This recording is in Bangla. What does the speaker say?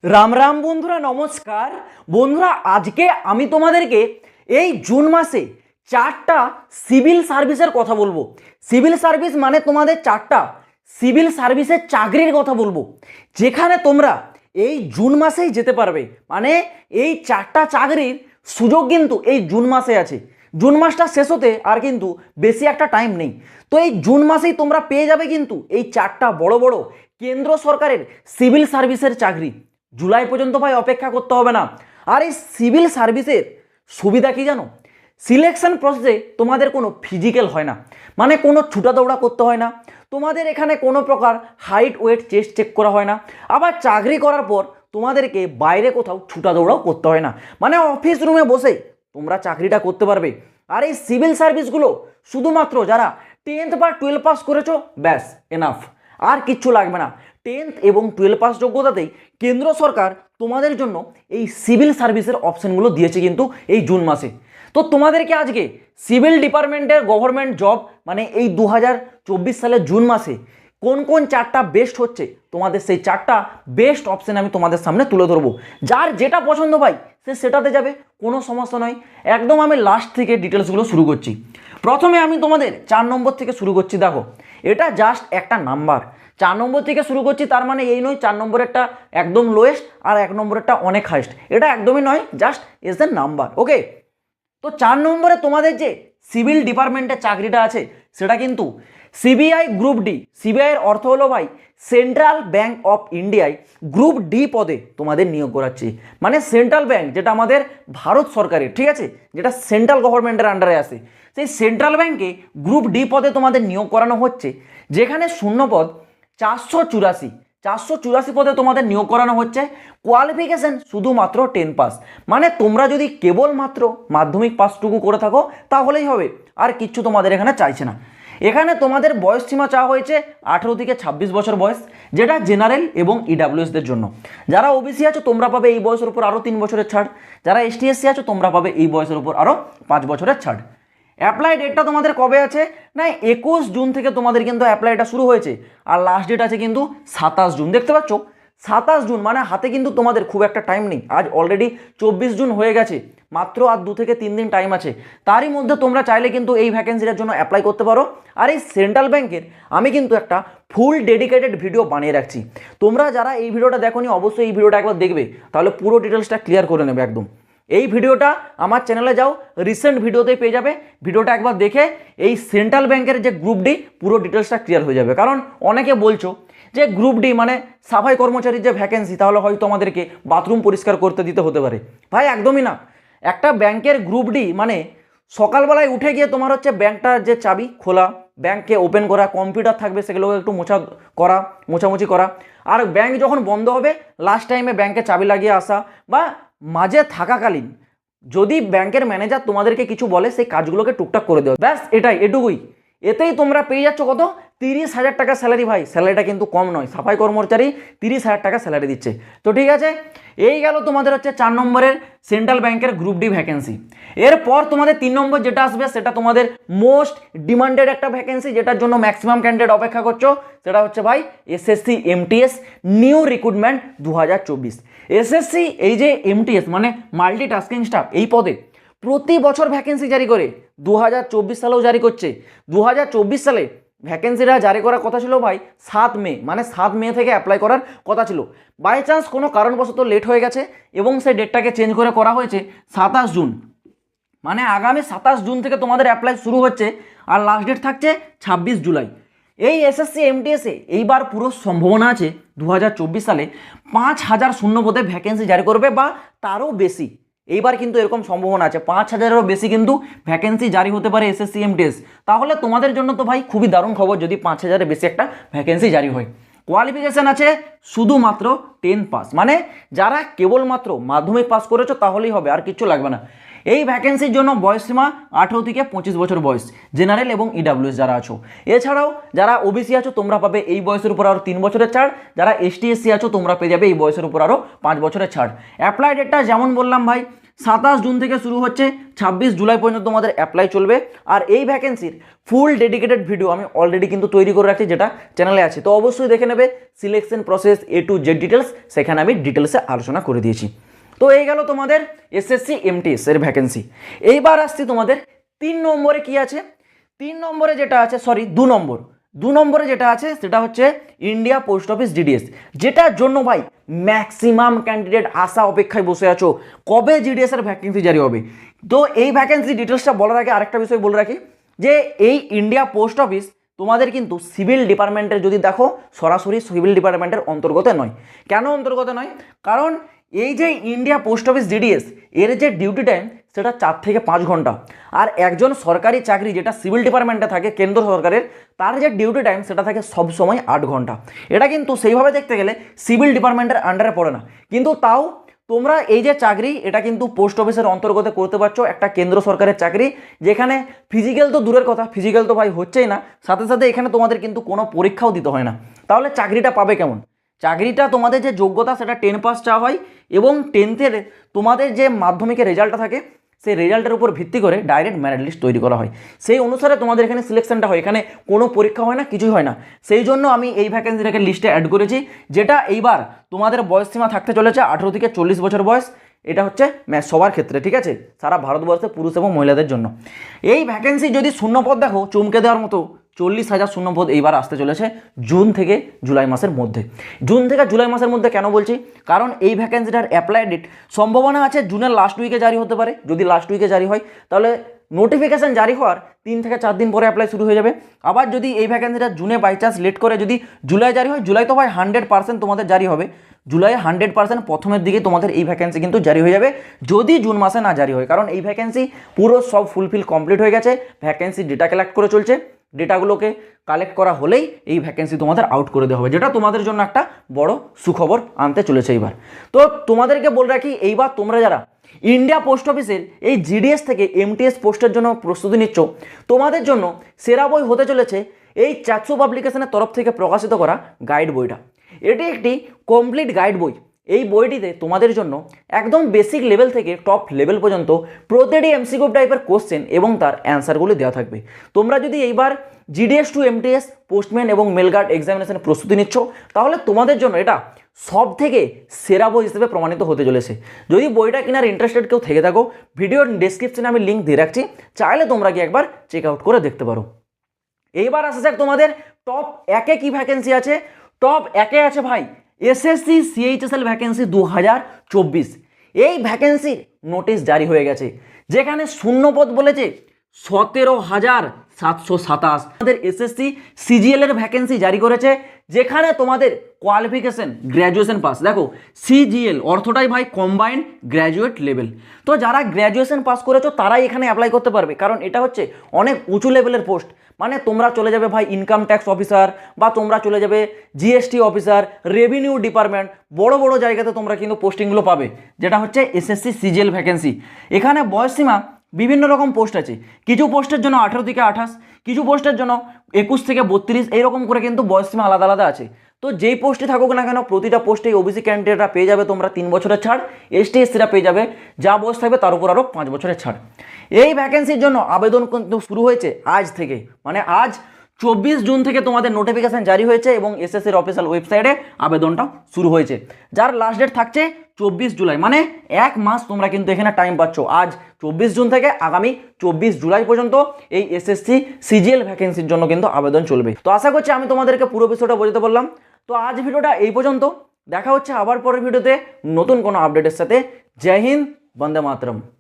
রাম রাম বন্ধুরা, নমস্কার বন্ধুরা। আজকে আমি তোমাদেরকে এই জুন মাসে চারটা সিভিল সার্ভিসের কথা বলবো। সিভিল সার্ভিস মানে তোমাদের চারটা সিভিল সার্ভিসের চাকরির কথা বলবো, যেখানে তোমরা এই জুন মাসেই যেতে পারবে। মানে এই চারটা চাকরির সুযোগ কিন্তু এই জুন মাসে আছে। জুন মাসটা শেষ হতে আর কিন্তু বেশি একটা টাইম নেই। তো এই জুন মাসেই তোমরা পেয়ে যাবে কিন্তু এই চারটা বড় বড় কেন্দ্র সরকারের সিভিল সার্ভিসের চাকরি। জুলাই পর্যন্ত ভাই অপেক্ষা করতে হবে না। আর এই সিভিল সার্ভিসের সুবিধা কি জানো? সিলেকশন প্রসেসে তোমাদের কোনো ফিজিক্যাল হয় না, মানে কোনো ছুটা দৌড়া করতে হয় না। তোমাদের এখানে কোনো প্রকার হাইট ওয়েট চেস্ট চেক করা হয় না। আবার চাকরি করার পর তোমাদেরকে বাইরে কোথাও ছুটা দৌড়াও করতে হয় না, মানে অফিস রুমে বসে তোমরা চাকরিটা করতে পারবে। আর এই সিভিল সার্ভিসগুলো শুধুমাত্র যারা 10th বা 12 পাস করেছো, ব্যাস এনাফ, আর কিচ্ছু লাগবে না। 10th এবং 12 পাস যোগ্যতাতেই কেন্দ্র সরকার তোমাদের জন্য এই সিভিল সার্ভিসের অপশানগুলো দিয়েছে কিন্তু এই জুন মাসে। তো তোমাদেরকে আজকে সিভিল ডিপার্টমেন্টের গভর্নমেন্ট জব মানে এই 2024 সালের জুন মাসে কোন কোন চারটা বেস্ট হচ্ছে, তোমাদের সেই চারটা বেস্ট অপশান আমি তোমাদের সামনে তুলে ধরবো। যার যেটা পছন্দ ভাই সে সেটাতে যাবে, কোনো সমস্যা নয়। একদম আমি লাস্ট থেকে ডিটেলসগুলো শুরু করছি। প্রথমে আমি তোমাদের 4 নম্বর থেকে শুরু করছি। দেখো, এটা জাস্ট একটা নাম্বার। 4 নম্বর থেকে শুরু করছি, তার মানে এই নয় 4 নম্বরেরটা একদম লোয়েস্ট আর 1 নম্বরেরটা অনেক হাইস্ট, এটা একদমই নয়, জাস্ট এজ এ নাম্বার। ওকে, তো 4 নম্বরে তোমাদের যে সিভিল ডিপার্টমেন্টের চাকরিটা আছে সেটা কিন্তু সিবিআই গ্রুপ ডি। সিবিআইয়ের অর্থ হলো ভাই সেন্ট্রাল ব্যাংক অফ ইন্ডিয়ায় গ্রুপ ডি পদে তোমাদের নিয়োগ করাচ্ছি। মানে সেন্ট্রাল ব্যাংক, যেটা আমাদের ভারত সরকারের, ঠিক আছে, যেটা সেন্ট্রাল গভর্নমেন্টের আন্ডারে আসে, সেই সেন্ট্রাল ব্যাংকে গ্রুপ ডি পদে তোমাদের নিয়োগ করানো হচ্ছে, যেখানে শূন্যপদ 484 পদে তোমাদের নিয়োগ করানো হচ্ছে। কোয়ালিফিকেশন শুধুমাত্র 10 পাস, মানে তোমরা যদি কেবলমাত্র মাধ্যমিক পাসটুকু করে থাকো তাহলেই হবে, আর কিচ্ছু তোমাদের এখানে চাইছে না। এখানে তোমাদের বয়স সীমা চাওয়া হয়েছে 18 থেকে 26 বছর বয়স, যেটা জেনারেল এবং ইডাব্লিউএসদের জন্য। যারা ওবিসি আছো তোমরা পাবে এই বয়সের উপর আরও 3 বছরের ছাড়। যারা এসটি/এসসি আছো তোমরা পাবে এই বয়সের উপর আরও 5 বছরের ছাড়। অ্যাপ্লাই ডেটটা তোমাদের কবে আছে না, 21 জুন থেকে তোমাদের কিন্তু অ্যাপ্লাইটা শুরু হয়েছে, আর লাস্ট ডেট আছে কিন্তু 27 জুন। দেখতে পাচ্ছ 27 জুন, মানে হাতে কিন্তু তোমাদের খুব একটা টাইম নেই। আজ অলরেডি 24 জুন হয়ে গেছে, মাত্র আর 2 থেকে 3 দিন টাইম আছে। তারই মধ্যে তোমরা চাইলে কিন্তু এই ভ্যাকেন্সিটার জন্য অ্যাপ্লাই করতে পারো। আর এই সেন্ট্রাল ব্যাংকের আমি কিন্তু একটা ফুল ডেডিকেটেড ভিডিও বানিয়ে রাখছি। তোমরা যারা এই ভিডিওটা দেখোনি অবশ্যই এই ভিডিওটা একবার দেখবে, তাহলে পুরো ডিটেলসটা ক্লিয়ার করে নেবে একদম। এই ভিডিওটা আমার চ্যানেলে যাও, রিসেন্ট ভিডিওতে পেয়ে যাবে। ভিডিওটা একবার দেখে এই সেন্ট্রাল ব্যাংকের যে গ্রুপ ডি পুরো ডিটেলসটা ক্লিয়ার হয়ে যাবে। কারণ অনেকে বলছো যে গ্রুপ ডি মানে সাফাই কর্মচারীর যে ভ্যাকেন্সি, তাহলে হয়তো আমাদেরকে বাথরুম পরিষ্কার করতে দিতে হতে পারে। ভাই একদমই না। একটা ব্যাংকের গ্রুপ ডি মানে সকালবেলায় উঠে গিয়ে তোমার হচ্ছে ব্যাংকটার যে চাবি খোলা, ব্যাংককে ওপেন করা, কম্পিউটার থাকবে সেগুলোকে একটু মোছামুছি করা, আর ব্যাংক যখন বন্ধ হবে লাস্ট টাইমে ব্যাংকে চাবি লাগিয়ে আসা, বা মাঝে থাকাকালীন যদি ব্যাংকের ম্যানেজার তোমাদেরকে কিছু বলে সেই কাজগুলোকে টুকটাক করে দেওয়া, ব্যাস এটুকুই। এতেই তোমরা পেয়ে যাচ্ছ কত? 30,000 টাকা স্যালারি। ভাই স্যালারিটা কিন্তু কম নয়, সাফাই কর্মচারী 30,000 টাকা স্যালারি দিচ্ছে। তো ঠিক আছে, এই গেল তোমাদের হচ্ছে 4 নম্বরের সেন্ট্রাল ব্যাংকের গ্রুপ ডি ভ্যাকেন্সি। এরপর তোমাদের 3 নম্বর যেটা আসবে সেটা তোমাদের মোস্ট ডিমান্ডেড একটা ভ্যাকেন্সি, যেটার জন্য ম্যাক্সিমাম ক্যান্ডিডেট অপেক্ষা করছো, সেটা হচ্ছে ভাই SSC MTS new recruitment 2024। SSC এই যে এমটিএস মানে মাল্টিটাস্কিং স্টাফ, এই পদে প্রতি বছর ভ্যাকেন্সি জারি করে। 2024 সালেও জারি করছে। 2024 সালে ভ্যাকেন্সিটা জারি করার কথা ছিল ভাই 7 মে, মানে 7 মে থেকে অ্যাপ্লাই করার কথা ছিল। বাই চান্স কোনো কারণবশত লেট হয়ে গেছে এবং সেই ডেটটাকে চেঞ্জ করে করা হয়েছে 27 জুন। মানে আগামী 27 জুন থেকে তোমাদের অ্যাপ্লাই শুরু হচ্ছে, আর লাস্ট ডেট থাকছে 26 জুলাই। এই এসএসসি এমটিএসে এইবার পুরো সম্ভাবনা আছে 2024 সালে 5,000 শূন্যপদে ভ্যাকেন্সি জারি করবে বা তারও বেশি। এইবার কিন্তু এরকম সম্ভাবনা আছে 5,000-এরও বেশি কিন্তু ভ্যাকেন্সি জারি হতে পারে এসএসসি এমটিএস। তাহলে তোমাদের জন্য তো ভাই খুবই দারুণ খবর যদি 5,000-এর বেশি একটা ভ্যাকেন্সি জারি হয়। কোয়ালিফিকেশান আছে শুধুমাত্র 10 পাস, মানে যারা কেবলমাত্র মাধ্যমিক পাস করেছো তাহলেই হবে, আর কিচ্ছু লাগবে না। এই ভ্যাকেন্সির জন্য বয়সসীমা 18 থেকে 25 বছর বয়স, জেনারেল এবং ইডাব্লিউএস যারা আছো। এছাড়াও যারা ওবিসি আছো তোমরা পাবে এই বয়সের উপর আরও 3 বছরের ছাড়। যারা এসটি/এসসি আছো তোমরা পেয়ে যাবে এই বয়সের উপর আরও 5 বছরের ছাড়। অ্যাপ্লাই ডেটটা যেমন বললাম ভাই 27 জুন থেকে শুরু হচ্ছে, 26 জুলাই পর্যন্ত তোমাদের অ্যাপ্লাই চলবে। আর এই ভ্যাকেন্সির ফুল ডেডিকেটেড ভিডিও আমি অলরেডি কিন্তু তৈরি করে রাখছি, যেটা চ্যানেলে আছে, তো অবশ্যই দেখে নেবে। Selection process A to Z details সেখানে আমি ডিটেলসে আলোচনা করে দিয়েছি। তো এই গেল তোমাদের এসএসসি MTS এর ভ্যাকেন্সি। এইবার আসছি তোমাদের 3 নম্বরে কি আছে। 3 নম্বরে যেটা আছে, সরি 2 নম্বরে যেটা আছে সেটা হচ্ছে ইন্ডিয়া পোস্ট অফিস DDS, যেটার জন্য ভাই ম্যাক্সিমাম ক্যান্ডিডেট আশা অপেক্ষায় বসে আছো কবে GDS এর ভ্যাকেন্সি জারি হবে। তো এই ভ্যাকেন্সি ডিটেলসটা বলার আগে আরেকটা বিষয় বলে রাখি, যে এই ইন্ডিয়া পোস্ট অফিস তোমাদের কিন্তু সিভিল ডিপার্টমেন্টের, যদি দেখো সরাসরি সিভিল ডিপার্টমেন্টের অন্তর্গত নয়। কেন অন্তর্গত নয়? কারণ এই যে ইন্ডিয়া পোস্ট অফিস DDS এর যে ডিউটি টাইম সেটা 4 থেকে 5 ঘন্টা, আর একজন সরকারি চাকরি যেটা সিভিল ডিপার্টমেন্টে থাকে কেন্দ্র সরকারের, তার যে ডিউটি টাইম সেটা থাকে সব সময় 8 ঘন্টা। এটা কিন্তু সেইভাবে দেখতে গেলে সিভিল ডিপার্টমেন্টের আন্ডারে পড়ে না, কিন্তু তাও তোমরা এই যে চাকরি এটা কিন্তু পোস্ট অফিসের অন্তর্গত করতে পারছো, একটা কেন্দ্র সরকারের চাকরি, যেখানে ফিজিক্যাল তো দূরের কথা, ফিজিক্যাল তো ভাই হচ্ছেই না, সাথে সাথে এখানে তোমাদের কিন্তু কোনো পরীক্ষাও দিতে হয় না। তাহলে চাকরিটা পাবে কেমন? চাকরিটা তোমাদের যে যোগ্যতা সেটা 10 পাস চাওয়া হয়, এবং 10th তোমাদের যে মাধ্যমিকের রেজাল্টটা থাকে সেই রেজাল্টের উপর ভিত্তি করে ডাইরেক্ট মেরিট লিস্ট তৈরি করা হয়, সেই অনুসারে তোমাদের এখানে সিলেকশনটা হয়, এখানে কোনো পরীক্ষা হয় না, কিছুই হয় না। সেই জন্য আমি এই ভ্যাকেন্সিটাকে লিস্টে অ্যাড করেছি, যেটা এইবার তোমাদের বয়সসীমা থাকতে চলেছে 18 থেকে 40 বছর বয়স। এটা হচ্ছে সবার ক্ষেত্রে, ঠিক আছে, সারা ভারতবর্ষে পুরুষ এবং মহিলাদের জন্য। এই ভ্যাকেন্সি যদি শূন্যপদ দেখো চমকে দেওয়ার মতো 40,000 শূন্যপদ এইবার আসতে চলেছে জুন থেকে জুলাই মাসের মধ্যে। জুন থেকে জুলাই মাসের মধ্যে কেন বলছি? কারণ এই ভ্যাকেন্সিটার অ্যাপ্লাই ডেট সম্ভাবনা আছে জুনের লাস্ট উইকে জারি হতে পারে। যদি লাস্ট উইকে জারি হয় তাহলে নোটিফিকেশান জারি হওয়ার 3 থেকে 4 দিন পরে অ্যাপ্লাই শুরু হয়ে যাবে। আবার যদি এই ভ্যাকেন্সিটা জুনে বাই চান্স লেট করে যদি জুলাই জারি হয়, জুলাই তো ভাই 100% তোমাদের জারি হবে, জুলাই 100% প্রথমের দিকে তোমাদের এই ভ্যাকেন্সি কিন্তু জারি হয়ে যাবে, যদি জুন মাসে না জারি হয়। কারণ এই ভ্যাকেন্সি পুরো সব ফুলফিল কমপ্লিট হয়ে গেছে, ভ্যাকেন্সি ডেটা কালেক্ট করে চলছে, ডেটাগুলোকে কালেক্ট করা হলেই এই ভ্যাকেন্সি তোমাদের আউট করে দেওয়া হবে, যেটা তোমাদের জন্য একটা বড় সুখবর আনতে চলেছে এইবার। তো তোমাদেরকে বলে রাখি, এইবার তোমরা যারা ইন্ডিয়া পোস্ট অফিসের এই GDS থেকে MTS পোস্টের জন্য প্রস্তুতি নিচ্ছ, তোমাদের জন্য সেরা বই হতে চলেছে এই চাকসু পাবলিকেশনের তরফ থেকে প্রকাশিত করা গাইড বইটা। এটি একটি কমপ্লিট গাইড বই। এই বইটিতে তোমাদের জন্য একদম বেসিক লেভেল থেকে টপ লেভেল পর্যন্ত প্রতিটি MCQ টাইপের কোশ্চেন এবং তার অ্যান্সারগুলি দেওয়া থাকবে। তোমরা যদি এইবার GDS টু MTS পোস্টম্যান এবং মেলগার্ড এক্সামিনেশনের প্রস্তুতি নিচ্ছ, তাহলে তোমাদের জন্য এটা সব থেকে সেরা বই হিসেবে প্রমাণিত হতে চলেছে। যদি বইটা কেনার ইন্টারেস্টেড কেউ থেকে থাকো, ভিডিওর ডেসক্রিপশনে আমি লিঙ্ক দিয়ে রাখছি, চাইলে তোমরা কি একবার চেক আউট করে দেখতে পারো। এইবার আসা যাক তোমাদের টপ 1-এ কি ভ্যাকেন্সি আছে। টপ 1-এ আছে ভাই SSC CHSL ভ্যাকেন্সি 2024। এই ভ্যাকেন্সির নোটিশ জারি হয়ে গেছে, যেখানে শূন্যপদ বলেছে 17,727। আমাদের SSC CGL এর ভ্যাকেন্সি জারি করেছে, যেখানে তোমাদের কোয়ালিফিকেশন গ্র্যাজুয়েশন পাস। দেখো CGL অর্থটাই ভাই কম্বাইন্ড গ্র্যাজুয়েট লেভেল, তো যারা গ্র্যাজুয়েশন পাস করেছো তারাই এখানে অ্যাপ্লাই করতে পারবে, কারণ এটা হচ্ছে অনেক উঁচু লেভেলের পোস্ট। মানে তোমরা চলে যাবে ভাই ইনকাম ট্যাক্স অফিসার, বা তোমরা চলে যাবে GST অফিসার, রেভিনিউ ডিপার্টমেন্ট, বড় বড় জায়গাতে তোমরা কিন্তু পোস্টিংগুলো পাবে, যেটা হচ্ছে SSC CGL ভ্যাকেন্সি। এখানে বয়সসীমা বিভিন্ন রকম পোস্ট আছে, কিছু পোস্টের জন্য 18 থেকে 28, কিছু পোস্টের জন্য 21 থেকে 32, এইরকম করে কিন্তু বয়সসীমা আলাদা আলাদা আছে। তো যেই পোস্টে থাকুক না কেন, প্রতিটা পোস্টেই OBC ক্যান্ডিডেটরা পেয়ে যাবে তোমরা 3 বছরের ছাড়, ST SCরা পেয়ে যাবে যা বয়স থাকবে তার উপর আরও 5 বছরের ছাড়। এই ভ্যাকেন্সির জন্য আবেদন কিন্তু শুরু হয়েছে আজ থেকে, মানে আজ 24 জুন থেকে তোমাদের নোটিফিকেশান জারি হয়েছে এবং SSCর অফিসিয়াল ওয়েবসাইটে আবেদনটা শুরু হয়েছে, যার লাস্ট ডেট থাকছে 24 জুলাই। মানে 1 মাস তোমরা কিন্তু এখানে টাইম পাচ্ছ, আজ 24 জুন থেকে আগামী 24 জুলাই পর্যন্ত এই SSC CGL ভ্যাকেন্সির জন্য কিন্তু আবেদন চলবে। তো আশা করছি আমি তোমাদেরকে পুরো বিষয়টা বোঝাতে পারলাম। তো আজ ভিডিওটা এই পর্যন্ত, দেখা হচ্ছে আবার পরের ভিডিওতে নতুন কোনো আপডেটের সাথে। জয় হিন্দ, বন্দে মাতরম।